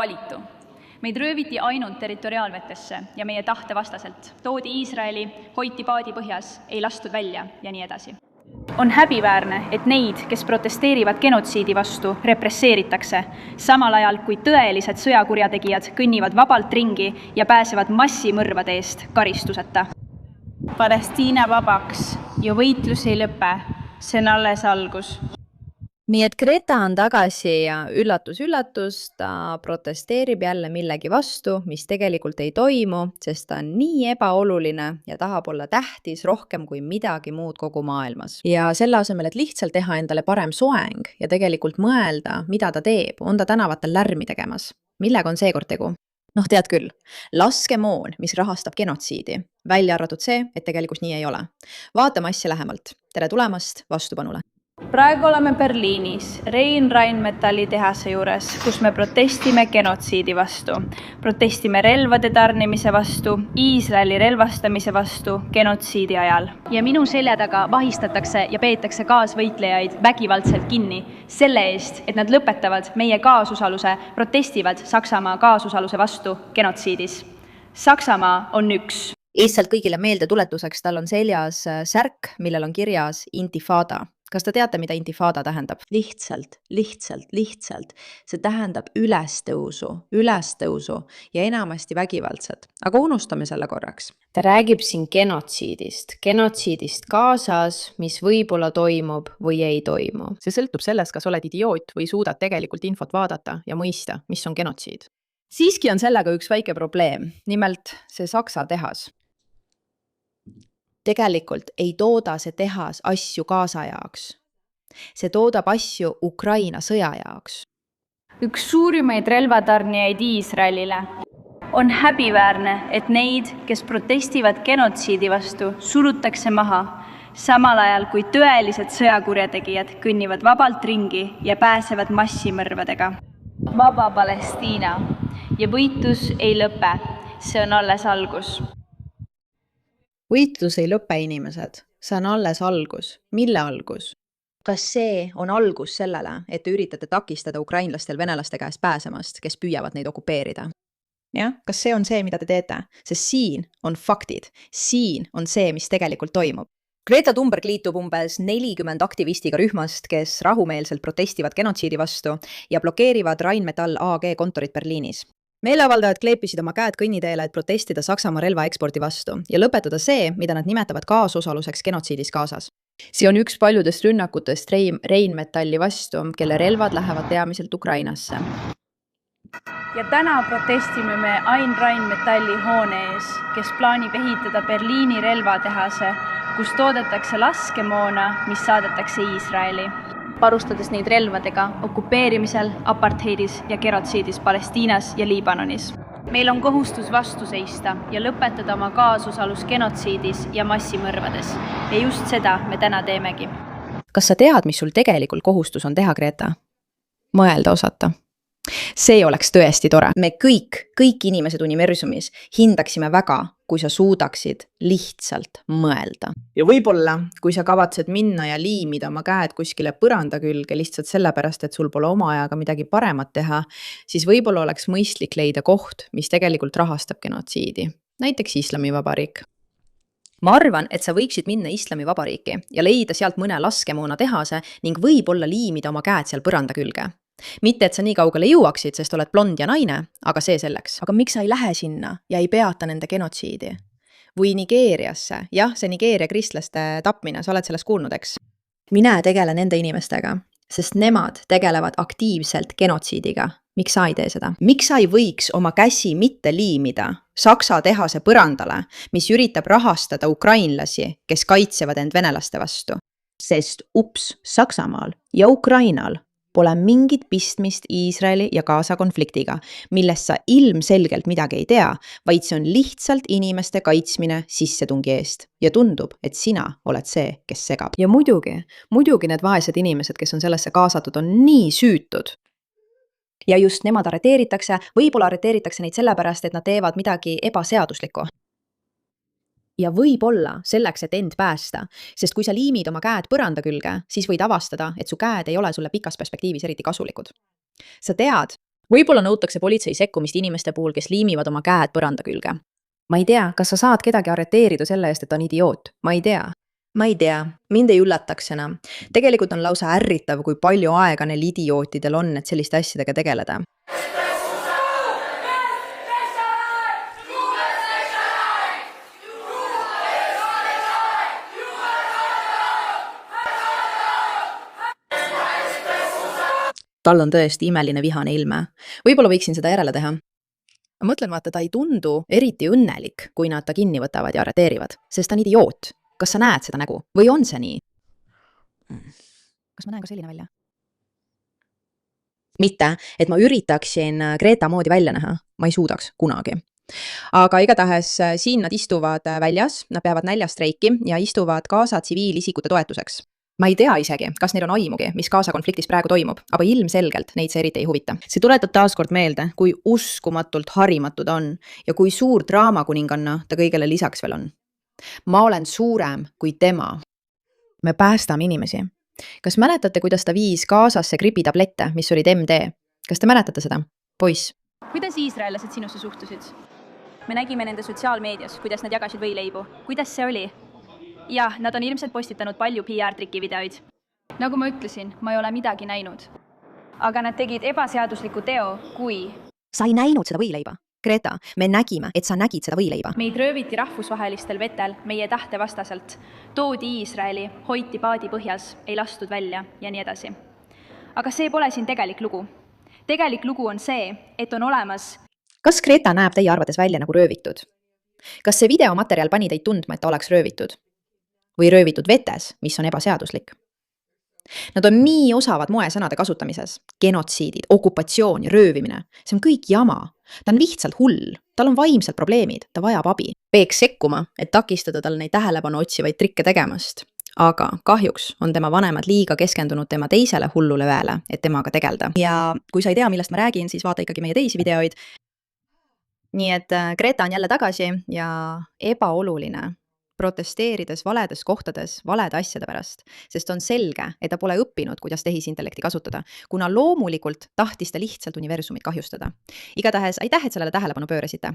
valitu. Meid rööviti ainult territoriaalvetesse ja meie tahte vastaselt. Toodi Iisraeli, hoiti paadi põhjas, ei lastud välja ja nii edasi. On häbiväärne, et neid, kes protesteerivad genotsiidi vastu, represseeritakse, samal ajal kui tõelised sõjakurjategijad kõnnivad vabalt ringi ja pääsevad massimõrvade eest karistuseta. Palestiina vabaks ja võitlus ei lõpe, see on alles algus. Nii et Greta on tagasi ja üllatus, ta protesteerib jälle millegi vastu, mis tegelikult ei toimu, sest ta on nii ebaoluline ja tahab olla tähtis rohkem kui midagi muud kogu maailmas. Ja selle asemel, et lihtsalt teha endale parem soeng ja tegelikult mõelda, mida ta teeb, on ta tänavatel lärmi tegemas. Millega on seekord tegu? Tead küll, laskemoon, mis rahastab genotsiidi, välja arvatud see, et tegelikult nii ei ole. Vaatame asja lähemalt. Tere tulemast Vastupanule! Praegu oleme Berliinis Rheinmetalli tehase juures, kus me protestime genotsiidi vastu. Protestime relvade tarnimise vastu, Iisraeli relvastamise vastu genotsiidi ajal. Ja minu selja taga vahistatakse ja peetakse kaasvõitlejaid vägivaldselt kinni selle eest, et nad lõpetavad meie kaasusaluse, protestivad Saksamaa kaasusaluse vastu genotsiidis. Saksamaa on üks. Lihtsalt kõigile meelde tuletuseks, tal on seljas särk, millel on kirjas Intifada. Kas te teate, mida Intifada tähendab? Lihtsalt. See tähendab ülestõusu ja enamasti vägivaldset. Aga unustame selle korraks. Ta räägib siin genotsiidist Gazas, mis võib-olla toimub või ei toimu. See sõltub sellest, kas oled idioot või suudad tegelikult infot vaadata ja mõista, mis on genotsiid. Siiski on sellega üks väike probleem, nimelt see Saksa tehas. Tegelikult ei tooda see tehas asju Gaza jaoks. See toodab asju Ukraina sõja jaoks. Üks suurimaid relvatarnijaid Iisraelile. On häbiväärne, et neid, kes protestivad genotsiidi vastu, surutakse maha, samal ajal kui tõelised sõjakurjategijad kõnnivad vabalt ringi ja pääsevad massimõrvadega. Vaba Palestiina ja võitlus ei lõpe, see on alles algus. Võitlus ei lõpe, inimesed. See on alles algus. Mille algus? Kas see on algus sellele, et te üritate takistada ukrainlastel venelaste käest pääsemast, kes püüavad neid okupeerida? Jah, kas see on see, mida te teete? Sest siin on faktid. Siin on see, mis tegelikult toimub. Greta Thunberg liitub umbes 40 aktivistiga rühmast, kes rahumeelselt protestivad genotsiidi vastu ja blokeerivad Rheinmetall AG kontorit Berliinis. Meeleavaldajad kleepisid oma käed kõnniteele, et protestida Saksamaa relvaekspordi vastu ja lõpetada see, mida nad nimetavad kaasosaluseks genotsiidis Gazas. See on üks paljudest rünnakutest Rheinmetalli vastu, kelle relvad lähevad peamiselt Ukrainasse. Ja täna protestime me Ain Rheinmetalli hoone ees, kes plaanib ehitada Berliini relvatehase, kus toodetakse laskemoona, mis saadetakse Iisraeli. Parustades neid relvadega okupeerimisel, apartheidis ja genotsiidis Palestiinas ja Liibanonis. Meil on kohustus vastu seista ja lõpetada oma kaasosalus genotsiidis ja massimõrvades. Ja just seda me täna teemegi. Kas sa tead, mis sul tegelikult kohustus on teha, Greta? Mõelda osata. See oleks tõesti tore. Me kõik inimesed universumis hindaksime väga, kui sa suudaksid lihtsalt mõelda. Ja võib-olla, kui sa kavatsed minna ja liimida oma käed kuskile põranda külge lihtsalt sellepärast, et sul pole oma ajaga midagi paremat teha, siis võib-olla oleks mõistlik leida koht, mis tegelikult rahastab genotsiidi. Näiteks Islamivabariik. Ma arvan, et sa võiksid minna Islamivabariiki ja leida sealt mõne laskemoona tehase ning võib-olla liimida oma käed seal põranda külge. Mitte, et sa nii kaugele jõuaksid, sest oled blond ja naine, aga see selleks. Aga miks sa ei lähe sinna ja ei peata nende genotsiidi? Või Nigeeriasse, jah, see Nigeeria kristlaste tapmine, sa oled sellest kuulnud, eks? Mine tegele nende inimestega, sest nemad tegelevad aktiivselt genotsiidiga. Miks sa ei tee seda? Miks sa ei võiks oma käsi mitte liimida Saksa tehase põrandale, mis üritab rahastada ukrainlasi, kes kaitsevad end venelaste vastu? Sest Saksamaal ja Ukrainal pole mingit pistmist Iisraeli ja Gaza konfliktiga, millest sa ilmselgelt midagi ei tea, vaid see on lihtsalt inimeste kaitsmine sissetungi eest. Ja tundub, et sina oled see, kes segab. Ja muidugi need vaesed inimesed, kes on sellesse kaasatud, on nii süütud. Ja just nemad arreteeritakse, võib-olla arreteeritakse neid sellepärast, et nad teevad midagi ebaseaduslikku. Ja võib-olla selleks, et end päästa, sest kui sa liimid oma käed põranda külge, siis võid avastada, et su käed ei ole sulle pikas perspektiivis eriti kasulikud. Sa tead, võib-olla nõutakse politsei sekkumist inimeste puhul, kes liimivad oma käed põranda külge. ma ei tea, kas sa saad kedagi arreteerida selle eest, et ta on idioot, ma ei tea. ma ei tea, mind ei üllataks enam. tegelikult on lausa ärritav, kui palju aega neil idiootidel on, et selliste asjadega tegeleda. tal on tõesti imeline vihane ilme. Võib-olla võiksin seda järele teha. Ma mõtlen, vaata, ta ei tundu eriti õnnelik, kui nad ta kinni võtavad ja arreteerivad, sest ta on idioot. Kas sa näed seda nägu? Või on see nii? Kas ma näen ka selline välja? Mitte, et ma üritaksin Greta moodi välja näha. Ma ei suudaks kunagi. Aga igatahes siin nad istuvad väljas, nad peavad näljastreiki ja istuvad Gaza tsiviilisikute toetuseks. Ma ei tea isegi, kas neil on aimugi, mis Gaza konfliktis praegu toimub, aga ilmselgelt neid see eriti ei huvita. See tuletab taaskord meelde, kui uskumatult harimatu ta on ja kui suur draamakuninganna ta kõigele lisaks veel on. Ma olen suurem kui tema. Me päästame inimesi. Kas mäletate, kuidas ta viis Gazasse gripitablette, mis olid MD? Kas te mäletate seda? Poiss. Kuidas iisraellased sinusse suhtusid? Me nägime nende sotsiaalmeedias, kuidas nad jagasid võileibu. Kuidas see oli? Jah, nad on ilmselt postitanud palju PR-triki videoid. Nagu ma ütlesin, ma ei ole midagi näinud. Aga nad tegid ebaseadusliku teo, kui Sa ei näinud seda võileiba. Greta, me nägime, et sa nägid seda võileiba. meid rööviti rahvusvahelistel vetel meie tahte vastaselt, toodi Iisraeli, hoiti paadi põhjas, ei lastud välja ja nii edasi. Aga see pole siin tegelik lugu. Tegelik lugu on see, et on olemas Kas Greta näeb teie arvates välja nagu röövitud? Kas see videomaterjal pani teid tundma, et ta oleks röövitud? Või röövitud vetes, mis on ebaseaduslik? Nad on nii osavad moesõnade kasutamises. Genotsiidid, okupatsioon ja röövimine. See on kõik jama. Ta on lihtsalt hull. Tal on vaimsed probleemid. Ta vajab abi. Peeks sekkuma, et takistada tal neid tähelepanu otsivaid trikke tegemast. Aga kahjuks on tema vanemad liiga keskendunud tema teisele hullule väele, et temaga tegelda. Ja kui sa ei tea, millest ma räägin, siis vaata ikkagi meie teisi videoid. Nii et Greta on jälle tagasi ja ebaoluline protesteerides valedes kohtades valede asjade pärast, sest on selge, et ta pole õppinud, kuidas tehisintellekti kasutada, kuna loomulikult tahtis ta lihtsalt universumit kahjustada. Igatahes aitäh, et sellele tähelepanu pöörasite.